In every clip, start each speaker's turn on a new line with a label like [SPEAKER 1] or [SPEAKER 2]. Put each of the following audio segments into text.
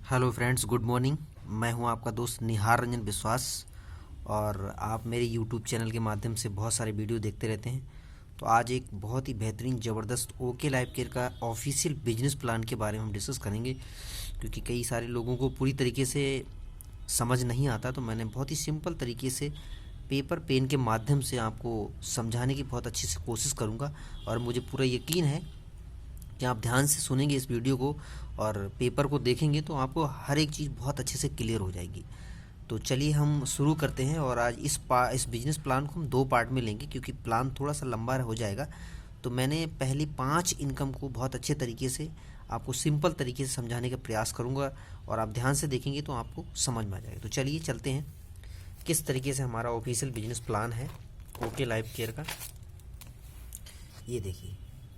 [SPEAKER 1] Hello friends, good morning. मैं हूं आपका दोस्त निहार रंजन विश्वास। और आप मेरे यूट्यूब चैनल के माध्यम से बहुत सारे वीडियो देखते रहते हैं। तो आज एक बहुत ही बेहतरीन ज़बरदस्त ओके लाइफ केयर का ऑफिशियल बिजनेस प्लान के बारे में हम डिस्कस करेंगे, क्योंकि कई सारे लोगों को पूरी तरीके से समझ नहीं आता। तो मैंने बहुत ही सिंपल तरीके से पेपर पेन के माध्यम से आपको समझाने की बहुत अच्छी से कोशिश करूँगा। और मुझे पूरा यकीन है कि आप ध्यान से सुनेंगे इस वीडियो को और पेपर को देखेंगे तो आपको हर एक चीज़ बहुत अच्छे से क्लियर हो जाएगी। तो चलिए हम शुरू करते हैं। और आज इस बिजनेस प्लान को हम 2 पार्ट में लेंगे, क्योंकि प्लान थोड़ा सा लंबा हो जाएगा। तो मैंने पहली 5 इनकम को बहुत अच्छे तरीके से आपको सिंपल तरीके से समझाने का प्रयास करूंगा, और आप ध्यान से देखेंगे तो आपको समझ में आ जाएगा। तो चलिए चलते हैं किस तरीके से हमारा ऑफिशियल बिजनेस प्लान है ओके लाइफ केयर का। ये देखिए,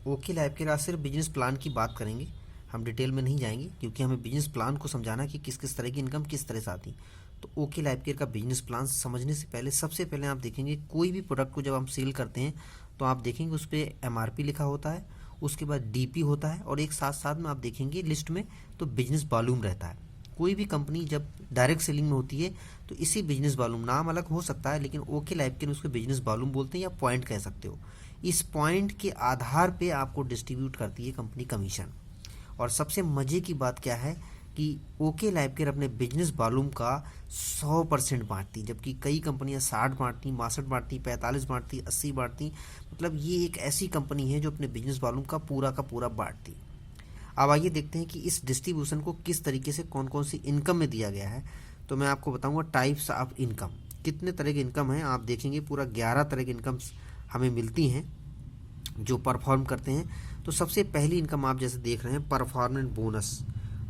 [SPEAKER 1] ओके लाइफ केयर आज सिर्फ बिजनेस प्लान की बात करेंगे, हम डिटेल में नहीं जाएंगे, क्योंकि हमें बिजनेस प्लान को समझाना कि किस किस तरह की इनकम किस तरह से आती। तो ओके लाइफ केयर का बिजनेस प्लान समझने से पहले सबसे पहले आप देखेंगे कोई भी प्रोडक्ट को जब हम सेल करते हैं तो आप देखेंगे उस पर MRP लिखा होता है, उसके बाद DP होता है, और एक साथ साथ में आप देखेंगे लिस्ट में तो बिजनेस वॉल्यूम रहता है। कोई भी कंपनी जब डायरेक्ट सेलिंग में होती है तो इसी बिजनेस वॉल्यूम, नाम अलग हो सकता है लेकिन ओके लाइफ केयर उसको बिजनेस वॉल्यूम बोलते हैं या पॉइंट कह सकते हो। इस पॉइंट के आधार पे आपको डिस्ट्रीब्यूट करती है कंपनी कमीशन। और सबसे मज़े की बात क्या है कि ओके लाइफ केयर अपने बिजनेस वॉल्यूम का 100% बांटती, जबकि कई कंपनियां 60 बांटती, 62 बांटती, 45 बांटती, 80 बांटती। मतलब ये एक ऐसी कंपनी है जो अपने बिजनेस वॉल्यूम का पूरा बांटती। अब आइए देखते हैं कि इस डिस्ट्रीब्यूशन को किस तरीके से कौन कौन सी इनकम में दिया गया है। तो मैं आपको बताऊंगा टाइप्स ऑफ इनकम, कितने तरह की इनकम है। आप देखेंगे पूरा 11 तरह की इनकम्स हमें मिलती हैं जो परफॉर्म करते हैं। तो सबसे पहली इनकम आप जैसे देख रहे हैं परफॉर्मेंस बोनस,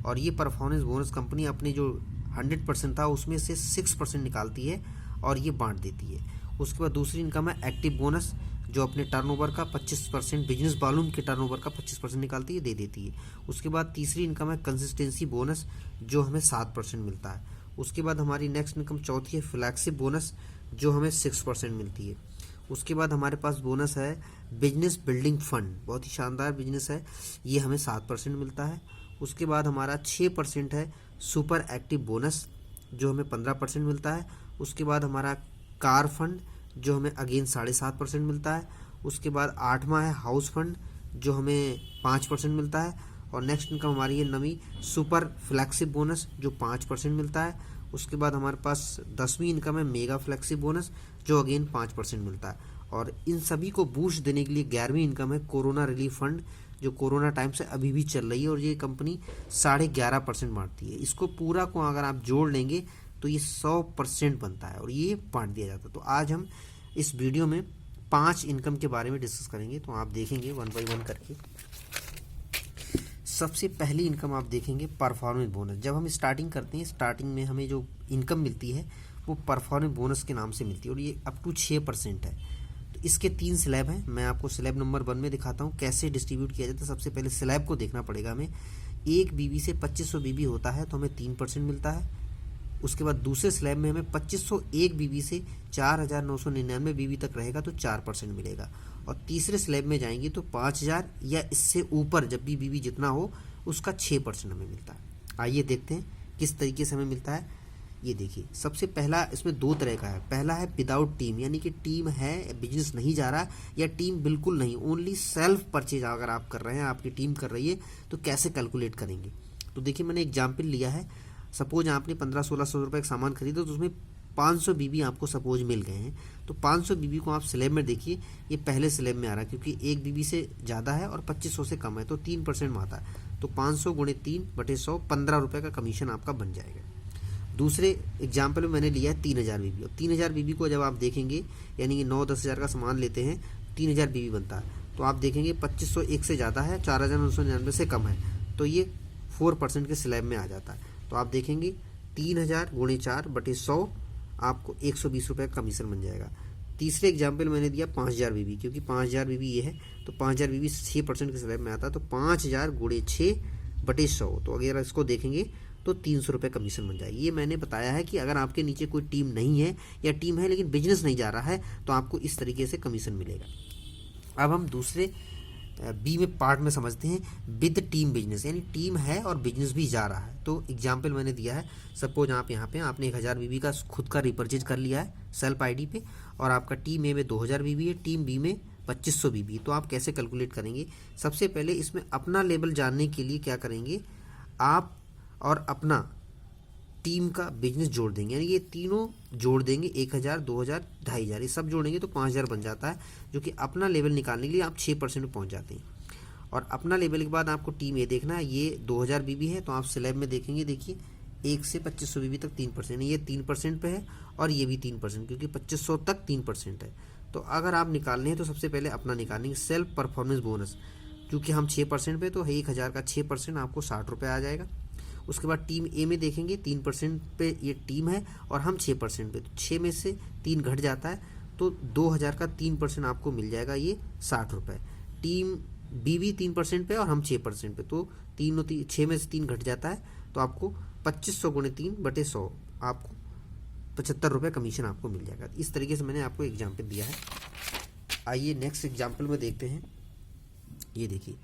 [SPEAKER 1] और ये परफॉर्मेंस बोनस कंपनी अपने जो 100% था उसमें से 6% निकालती है और ये बांट देती है। उसके बाद दूसरी इनकम है एक्टिव बोनस, जो अपने टर्नओवर का 25%, बिजनेस वॉल्यूम के टर्नओवर का 25% निकालती है, दे देती है। उसके बाद तीसरी इनकम है कंसिस्टेंसी बोनस, जो हमें 7% मिलता है। उसके बाद हमारी नेक्स्ट इनकम चौथी है फ्लैगशिप बोनस, जो हमें 6% मिलती है। उसके बाद हमारे पास बोनस है बिजनेस बिल्डिंग फंड, बहुत ही शानदार बिजनेस है, ये हमें 7% मिलता है। उसके बाद हमारा 6% है सुपर एक्टिव बोनस, जो हमें 15% मिलता है। उसके बाद हमारा कार फंड, जो हमें अगेन 7.5% मिलता है। उसके बाद 8वां है हाउस फंड, जो हमें 5% मिलता है। और नेक्स्ट इनकम हमारी है नवी सुपर फ्लैगशिप बोनस, जो 5% मिलता है। उसके बाद हमारे पास 10वीं इनकम है मेगा फ्लैगशिप बोनस, जो अगेन 5% मिलता है। और इन सभी को बूस्ट देने के लिए 11वीं इनकम है कोरोना रिलीफ फंड, जो कोरोना टाइम से अभी भी चल रही है, और ये कंपनी 11.5% बांटती है। इसको पूरा को अगर आप जोड़ लेंगे तो ये 100% बनता है और ये बांट दिया जाता है। तो आज हम इस वीडियो में 5 इनकम के बारे में डिस्कस करेंगे, तो आप देखेंगे 1 बाय 1 करके। सबसे पहली इनकम आप देखेंगे परफॉर्मेंस बोनस। जब हम स्टार्टिंग करते हैं, स्टार्टिंग में हमें जो इनकम मिलती है वो परफॉर्मेंस बोनस के नाम से मिलती है, और ये अप टू 6% है। तो इसके 3 स्लैब हैं, मैं आपको स्लैब नंबर 1 में दिखाता हूँ कैसे डिस्ट्रीब्यूट किया जाता है। सबसे पहले स्लैब को देखना पड़ेगा हमें। एक बीवी से 2500 बीवी होता है तो हमें 3% मिलता है। उसके बाद दूसरे स्लैब में हमें 2501 बीवी से 4999 बीवी तक रहेगा तो 4% मिलेगा। और तीसरे स्लैब में जाएंगे तो 5000 या इससे ऊपर जब भी बीवी जितना हो उसका 6% हमें मिलता है। आइए देखते हैं किस तरीके से हमें मिलता है। ये देखिए, सबसे पहला इसमें 2 तरह का है। पहला है विदाउट टीम, यानी कि टीम है, बिजनेस नहीं जा रहा, या टीम बिल्कुल नहीं, ओनली सेल्फ परचेज अगर आप कर रहे हैं, आपकी टीम कर रही है, तो कैसे कैलकुलेट करेंगे। तो देखिए, मैंने एग्जाम्पल लिया है। सपोज आपने 1500-1600 रुपये का सामान खरीदा, तो उसमें 500 बीबी आपको सपोज मिल गए हैं। तो 500 बीबी को आप स्लैब में देखिए, ये पहले स्लैब में आ रहा है, क्योंकि एक बीबी से ज़्यादा है और 2500 से कम है, तो 3% में आता है। तो 500 × 3/100 15 रुपये का कमीशन आपका बन जाएगा। दूसरे एग्जाम्पल में मैंने लिया है 3000 बीबी। और 3000 बीबी को जब आप देखेंगे, यानी कि 9-10 हज़ार का सामान लेते हैं, 3000 बीबी बनता है, तो आप देखेंगे 2501 से ज़्यादा है, 4999 से कम है, तो ये 4% के स्लैब में आ जाता है। तो आप देखेंगे 3000 × 4/100 आपको 120 रुपये का कमीशन बन जाएगा। तीसरे एग्जाम्पल मैंने दिया 5000 बीबी, क्योंकि 5000 बीबी ये है, तो 5000 बीबी 6% के स्लैब में आता है, तो 5000 × 6/100, तो अगर इसको देखेंगे तो 300 रुपये कमीशन बन जाएगी। ये मैंने बताया है कि अगर आपके नीचे कोई टीम नहीं है, या टीम है लेकिन बिजनेस नहीं जा रहा है, तो आपको इस तरीके से कमीशन मिलेगा। अब हम दूसरे बी में पार्ट में समझते हैं, विद टीम बिजनेस, यानी टीम है और बिजनेस भी जा रहा है। तो एग्जाम्पल मैंने दिया है, सपोज आप यहाँ पे आपने 1000 बीबी का खुद का रिपर्चेज कर लिया है सेल्फ आईडी पे, और आपका टीम ए में 2000 बीबी है, टीम बी में 2500 बीबी। तो आप कैसे कैलकुलेट करेंगे? सबसे पहले इसमें अपना लेवल जानने के लिए क्या करेंगे, आप और अपना टीम का बिजनेस जोड़ देंगे, यानी ये तीनों जोड़ देंगे, 1000, 2000, 2500, ये सब जोड़ेंगे तो 5000 बन जाता है, जो कि अपना लेवल निकालने के लिए आप 6% में पहुंच जाते हैं। और अपना लेवल के बाद आपको टीम ए देखना है, ये 2000 बीबी है, तो आप स्लैब में देखेंगे, देखिए 1 से 2500 बीबी तक 3%, ये 3% पे है और ये भी 3%, क्योंकि 2500 तक 3% है। तो अगर आप निकालने हैं तो सबसे पहले अपना निकालेंगे, सेल्फ परफॉर्मेंस बोनस, क्योंकि हम 6% पे, तो 1000 का 6% आपको 60 रुपये आ जाएगा। उसके बाद टीम ए में देखेंगे, 3% पे ये टीम है और हम 6% पे, तो 6 में से 3 घट जाता है, तो 2000 का 3% आपको मिल जाएगा, ये 60 रुपये। टीम बी भी 3% पे और हम 6% पे, तो 6 में से 3 घट जाता है, तो आपको 2500 गुणे 3/100 आपको 75 रुपये कमीशन आपको मिल जाएगा। इस तरीके से मैंने आपको एग्जाम्पल दिया है। आइए नेक्स्ट एग्जाम्पल में देखते हैं। ये देखिए,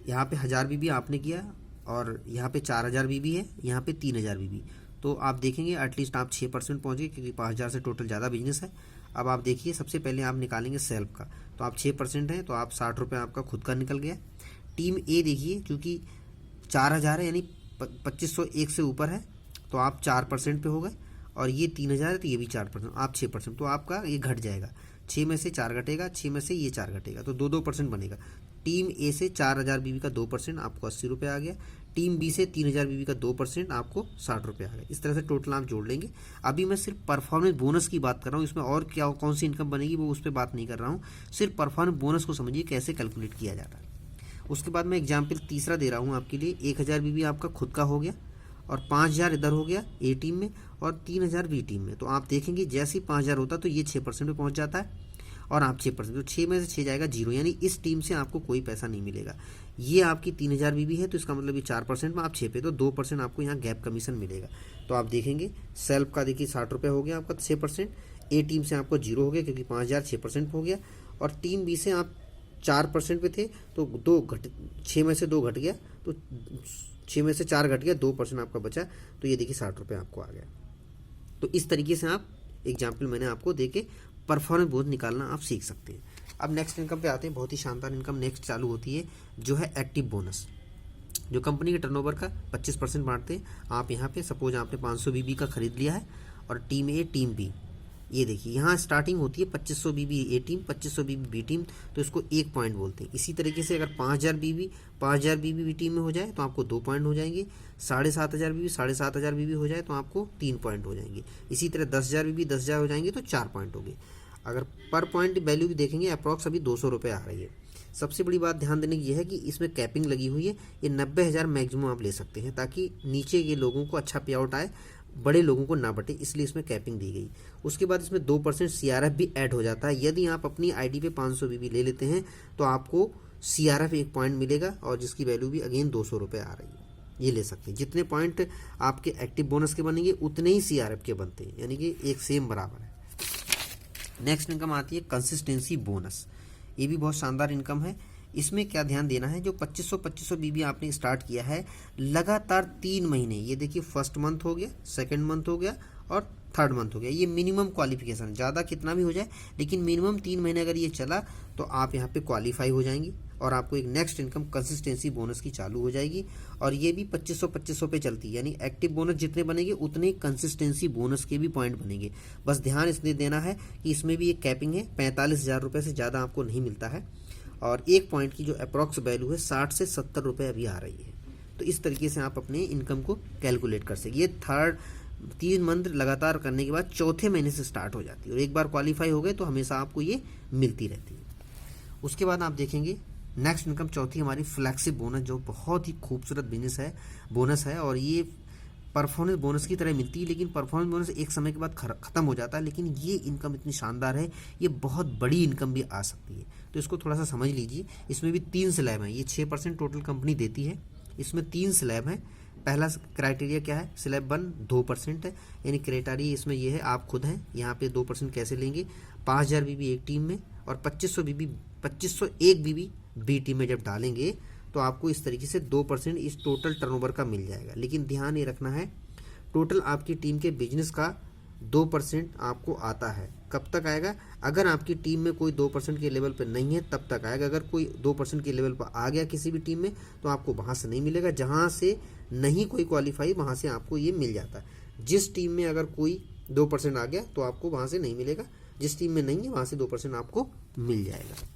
[SPEAKER 1] यहाँ पे 1000 बीबी आपने किया और यहाँ पे 4000 बीबी है, यहाँ पे 3000 बीबी। तो आप देखेंगे एटलीस्ट आप 6% पहुँचे, क्योंकि 5000 से टोटल ज़्यादा बिजनेस है। अब आप देखिए, सबसे पहले आप निकालेंगे सेल्फ का, तो आप 6% हैं, तो आप 60 रुपये आपका खुद का निकल गया। टीम ए देखिए, क्योंकि 4000 है, यानी 2501 से ऊपर है, तो आप 4% पे हो गए, और ये 3000 है, तो ये भी 4%, आप 6%, तो आपका ये घट जाएगा, 6 में से 4 घटेगा, 6 में से ये 4 घटेगा, तो 2% बनेगा। टीम ए से 4000 बीबी का 2% आपको 80 रुपये आ गया, टीम बी से 3000 बीबी का 2% आपको 60 रुपये आ गया। इस तरह से टोटल आप जोड़ लेंगे। अभी मैं सिर्फ परफॉर्मेंस बोनस की बात कर रहा हूँ, इसमें और क्या कौन सी इनकम बनेगी वो उस पर बात नहीं कर रहा हूँ, सिर्फ परफॉर्मेंस बोनस को समझिए कैसे कैलकुलेट किया जाता है। उसके बाद मैं एग्जाम्पल तीसरा दे रहा हूँ आपके लिए। 1000 बीबी आपका खुद का हो गया और 5000 इधर हो गया ए टीम में और 3000 बी टीम में। तो आप देखेंगे जैसे ही 5000 होता है तो ये 6% पे पहुँच जाता है और आप 6%, तो 6 में से 6 जाएगा 0, यानी इस टीम से आपको कोई पैसा नहीं मिलेगा। ये आपकी 3000 बीबी है, तो इसका मतलब ये 4% में, आप 6 पे, तो 2% आपको यहाँ गैप कमीशन मिलेगा। तो आप देखेंगे सेल्फ का देखिए 60 रुपये हो गया आपका 6%, ए टीम से आपको 0 हो गया क्योंकि 5000 6% हो गया, और टीम बी से आप 4% पे थे, तो 6 में से 2 घट गया, तो 6 में से 4 घट गया, 2% आपका बचा, तो ये देखिए 60 रुपये आपको आ गया। तो इस तरीके से आप एग्जाम्पल मैंने आपको दे के परफॉर्मेंस बोनस निकालना आप सीख सकते हैं। अब नेक्स्ट इनकम पे आते हैं। बहुत ही शानदार इनकम नेक्स्ट चालू होती है, जो है एक्टिव बोनस, जो कंपनी के टर्नओवर का 25% बांटते हैं। आप यहाँ पे सपोज आपने 500 बीबी का खरीद लिया है और टीम ए टीम बी, ये देखिए यहाँ स्टार्टिंग होती है 2500 बीबी ए टीम, 2500 बीबी बी टीम, तो इसको 1 पॉइंट बोलते हैं। इसी तरीके से अगर 5000 बीबी बी टीम में हो जाए तो आपको 2 पॉइंट हो जाएंगे, 7500 बीबी हो जाए तो आपको 3 पॉइंट हो जाएंगे। इसी तरह 10,000 बीबी 10,000 हो जाएंगे तो 4 पॉइंट हो गए। अगर पर पॉइंट वैल्यू भी देखेंगे अप्रॉक्स अभी 200 रुपये आ रही है। सबसे बड़ी बात ध्यान देने की यह है कि इसमें कैपिंग लगी हुई है, ये 90,000 मैक्सिमम आप ले सकते हैं, ताकि नीचे के लोगों को अच्छा पे आउट आए, बड़े लोगों को ना बटे, इसलिए इसमें कैपिंग दी गई। उसके बाद इसमें 2% CRF भी ऐड हो जाता है। यदि आप अपनी आईडी पे 500 बीबी ले लेते हैं तो आपको CRF 1 पॉइंट मिलेगा, और जिसकी वैल्यू भी अगेन 200 रुपये आ रही है। ये ले सकते हैं, जितने पॉइंट आपके एक्टिव बोनस के बनेंगे उतने ही CRF के बनते हैं, यानी कि एक सेम बराबर है। नेक्स्ट इनकम आती है कंसिस्टेंसी बोनस। ये भी बहुत शानदार इनकम है। इसमें क्या ध्यान देना है, जो 2500 बीबी आपने स्टार्ट किया है, लगातार 3 महीने, ये देखिए फर्स्ट मंथ हो गया, सेकंड मंथ हो गया और थर्ड मंथ हो गया, ये मिनिमम क्वालिफिकेशन, ज़्यादा कितना भी हो जाए लेकिन मिनिमम 3 महीने अगर ये चला तो आप यहाँ पे क्वालिफाई हो जाएंगी और आपको एक नेक्स्ट इनकम कंसिस्टेंसी बोनस की चालू हो जाएगी। और ये भी 2500 पे चलती है, यानी एक्टिव बोनस जितने बनेंगे उतने ही कंसिस्टेंसी बोनस के भी पॉइंट बनेंगे। बस ध्यान इसलिए देना है कि इसमें भी एक कैपिंग है, 45,000 रुपये से ज़्यादा आपको नहीं मिलता है, और 1 पॉइंट की जो अप्रॉक्स वैल्यू है 60 से 70 रुपये अभी आ रही है। तो इस तरीके से आप अपने इनकम को कैलकुलेट कर सकें। ये 3 मंथ लगातार करने के बाद चौथे महीने से स्टार्ट हो जाती है, और एक बार क्वालिफाई हो गए तो हमेशा आपको ये मिलती रहती है। उसके बाद आप देखेंगे नेक्स्ट इनकम चौथी हमारी फ्लैक्सिब बोनस, जो बहुत ही खूबसूरत बोनस है, और ये परफॉर्मेंस बोनस की तरह मिलती है, लेकिन परफॉर्मेंस बोनस एक समय के बाद ख़त्म हो जाता है। लेकिन ये इनकम इतनी शानदार है, ये बहुत बड़ी इनकम भी आ सकती है, तो इसको थोड़ा सा समझ लीजिए। इसमें भी 3 स्लैब हैं, ये 6% टोटल कंपनी देती है, इसमें 3 स्लैब हैं। पहला क्राइटेरिया क्या है, स्लैब 1 2% है, यानी क्राइटेरिया इसमें ये है, आप खुद हैं यहाँ पे 2% कैसे लेंगे। 5000 बीबी एक टीम में और 2501 बीबी बी टीम में जब डालेंगे तो आपको इस तरीके से 2% इस टोटल टर्नओवर का मिल जाएगा। लेकिन ध्यान ये रखना है, टोटल आपकी टीम के बिजनेस का 2% आपको आता है। कब तक आएगा? अगर आपकी टीम में कोई 2% के लेवल पर नहीं है तब तक आएगा। अगर कोई 2% के लेवल पर आ गया किसी भी टीम में तो आपको वहाँ से नहीं मिलेगा। जहाँ से नहीं कोई क्वालिफाई वहाँ से आपको ये मिल जाता है। जिस टीम में अगर कोई 2% आ गया तो आपको वहाँ से नहीं मिलेगा, जिस टीम में नहीं है वहाँ से 2% आपको मिल जाएगा।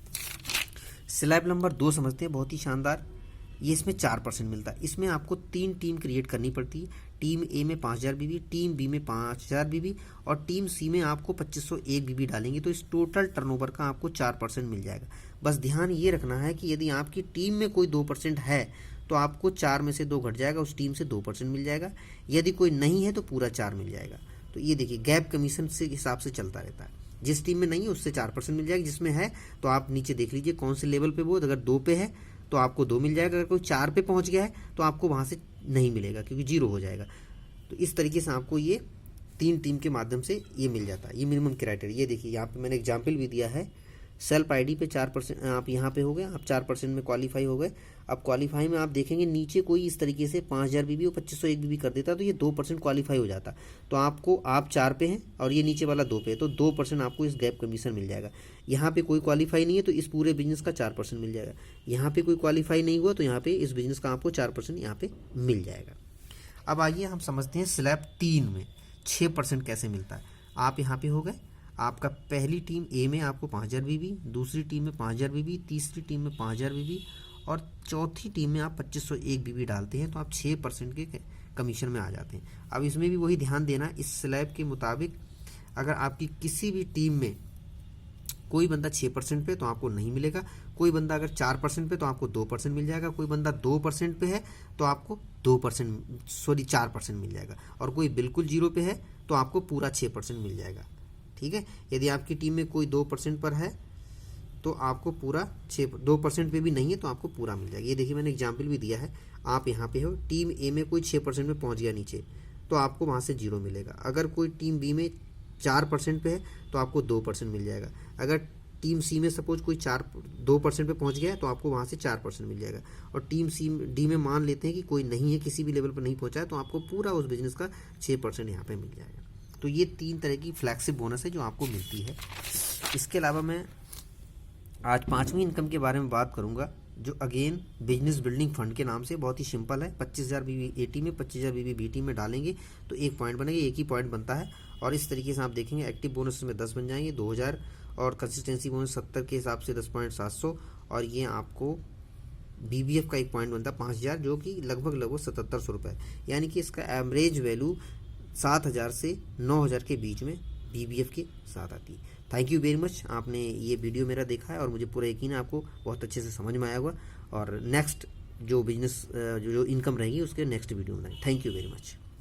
[SPEAKER 1] स्लैब नंबर 2 समझते हैं, बहुत ही शानदार। ये इसमें 4% मिलता है। इसमें आपको 3 टीम क्रिएट करनी पड़ती है। टीम ए में 5000 बीबी, टीम बी में 5000 बीबी और टीम सी में आपको 2501 बीबी डालेंगे तो इस टोटल टर्नओवर का आपको 4% मिल जाएगा। बस ध्यान ये रखना है कि यदि आपकी टीम में कोई 2% है तो आपको 4 में से 2 घट जाएगा, उस टीम से 2% मिल जाएगा। यदि कोई नहीं है तो पूरा 4 मिल जाएगा। तो ये देखिए गैप कमीशन से हिसाब से चलता रहता है। जिस टीम में नहीं है उससे 4% मिल जाएगा, जिसमें है तो आप नीचे देख लीजिए कौन से लेवल पे वो, अगर 2 पे है तो आपको 2 मिल जाएगा, अगर कोई 4 पे पहुंच गया है तो आपको वहाँ से नहीं मिलेगा क्योंकि 0 हो जाएगा। तो इस तरीके से आपको ये 3 टीम के माध्यम से ये मिल जाता है। ये मिनिमम क्राइटेरिया, ये देखिए यहाँ पे मैंने एग्जाम्पल भी दिया है। सेल्फ आईडी पे 4% आप यहाँ पे हो गए, आप 4% में क्वालिफाई हो गए। अब क्वालिफाई में आप देखेंगे नीचे कोई इस तरीके से 5000 बीबी और 2501 बीबी कर देता तो ये 2% क्वालिफाई हो जाता। तो आपको आप 4 पे हैं और ये नीचे वाला 2 पे है तो 2% आपको इस गैप कमीशन मिल जाएगा। यहाँ पे कोई क्वालिफाई नहीं है तो इस पूरे बिजनेस का 4% मिल जाएगा। यहाँ पे कोई क्वालिफाई नहीं हुआ तो यहाँ पे इस बिजनेस का आपको 4% यहाँ पे मिल जाएगा। अब आइए हम समझते हैं स्लैब 3 में 6% कैसे मिलता है। आप यहाँ पे हो गए, आपका पहली टीम ए में आपको 5000 बीबी, दूसरी टीम में 5000 बीबी, तीसरी टीम में 5000 बीबी और चौथी टीम में आप 2501 बीबी डालते हैं तो आप 6% के कमीशन में आ जाते हैं। अब इसमें भी वही ध्यान देना, इस स्लैब के मुताबिक अगर आपकी किसी भी टीम में कोई बंदा 6% पे तो आपको नहीं मिलेगा, कोई बंदा अगर 4% पे तो आपको 2% मिल जाएगा, कोई बंदा 2% पे है तो आपको 4% मिल जाएगा और कोई बिल्कुल 0 पे है तो आपको पूरा 6% मिल जाएगा। ठीक है, यदि आपकी टीम में कोई 2% पर है तो आपको पूरा 2% पे भी नहीं है तो आपको पूरा मिल जाएगा। ये देखिए मैंने एग्जाम्पल भी दिया है। आप यहाँ पे हो, टीम ए में कोई 6% में पहुँच गया नीचे तो आपको वहाँ से 0 मिलेगा। अगर कोई टीम बी में 4% पे है तो आपको 2% मिल जाएगा। अगर टीम सी में सपोज कोई 2% पे पहुंच गया है तो आपको वहाँ से 4% मिल जाएगा। और टीम सी डी में मान लेते हैं कि कोई नहीं है, किसी भी लेवल पर नहीं पहुंचा है तो आपको पूरा उस बिजनेस का 6% यहाँ पे मिल जाएगा। तो ये 3 तरह की फ्लैक्सिब बोनस है जो आपको मिलती है। इसके अलावा मैं आज 5वीं इनकम के बारे में बात करूँगा जो अगेन बिजनेस बिल्डिंग फंड के नाम से बहुत ही सिंपल है। 25000 बीबी ए टीम में, 25000 बीबी बी टीम में डालेंगे तो 1 पॉइंट बनेगा, एक ही पॉइंट बनता है। और इस तरीके से आप देखेंगे एक्टिव बोनस में 10 बन जाएंगे, 2000 और कंसिस्टेंसी बोनस 70 के हिसाब से 10.700 और ये आपको बीबीएफ का 1 पॉइंट बनता है 5000 जो कि लगभग 7700 रुपये, यानी कि इसका एवरेज वैल्यू 7000 से 9000 के बीच में बीबीएफ के साथ आती है। थैंक यू वेरी मच, आपने ये वीडियो मेरा देखा है और मुझे पूरा यकीन है आपको बहुत अच्छे से समझ में आया होगा। और नेक्स्ट जो बिजनेस जो इनकम रहेगी उसके नेक्स्ट वीडियो में। Thank you very much.